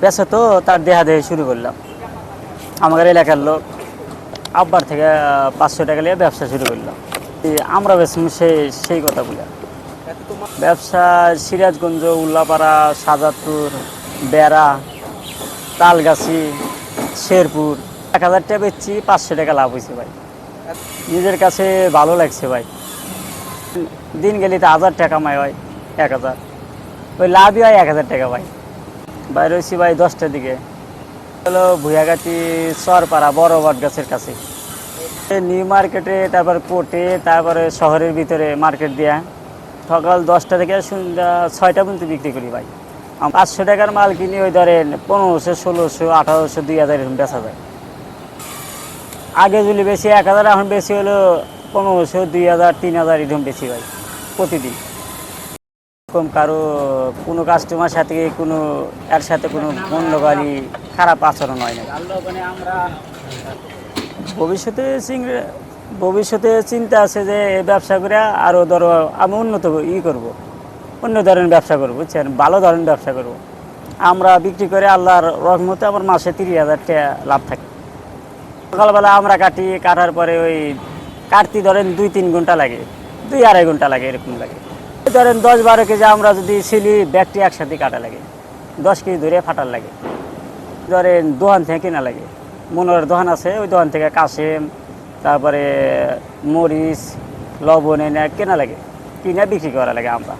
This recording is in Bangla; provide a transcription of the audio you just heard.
বেচে তো তার দেহা দেহে শুরু করলাম। আমাদের এলাকার লোক আব্বার থেকে 500 টাকা নিয়ে ব্যবসা শুরু করলাম। আমরা বেশি সেই কথাগুলো ব্যবসা সিরাজগঞ্জ, উল্লাপাড়া, সাজাদপুর, বেড়া, তালগাছি, শেরপুর 1000 টাকা বেচছি, 500 টাকা লাভ হয়েছে ভাই। নিজের কাছে ভালো লাগছে ভাই। দিন গেলে তো 1000 টাকা কামাই হয়, 1000 ওই লাভই হয় 1000 টাকা ভাই। বাইরে হয়েছি ভাই 10টার দিকে, হলো ভুয়াঘাটি চরপাড়া বড় বট গাছের কাছে, নিউ মার্কেটে, তারপর কোর্টে, তারপরে শহরের ভিতরে মার্কেট দেয়া। সকাল 10টা থেকে সন্ধ্যা 6টা পর্যন্ত বিক্রি করি ভাই। 500 টাকার মাল কিনি, ওই ধরেন 1500, 1600, 1800, 2000 এরকম বেচা যায়। আগে যদি বেশি 1000, এখন বেশি হলো 1500, 2000, 3000 এরকম বেশি ভাই প্রতিদিন। এরকম কারো কোনো কাস্টমার সাথে কোনো এর সাথে কোনো মন্দগালি খারাপ আচরণ হয় না। ভবিষ্যতে ভবিষ্যতে চিন্তা আছে যে এই ব্যবসা করে আরও ধরো আমি উন্নত করব, অন্য ধরনের ব্যবসা করবো, বুঝছেন, ভালো ধরনের ব্যবসা করব। আমরা বিক্রি করে আল্লাহর রহমতে আমার মাসে 30,000 টাকা লাভ থাকে। সকালবেলা আমরা কাটার পরে ওই কাটতে ধরেন 2-3 ঘন্টা লাগে, 2-2.5 ঘন্টা লাগে, এরকম লাগে। ধরেন 10-12 কেজি আমরা যদি ছিলি, ব্যাগটি একসাথে কাটা লাগে, 10 কেজি ধরে ফাটার লাগে। ধরেন দোকান থেকে কেনা লাগে, মনোহর দোকান আছে, ওই দোকান থেকে কাশেম, তারপরে মরিচ, লবণ এনে কেনা লাগে, কিনে বিক্রি করা লাগে আমরা।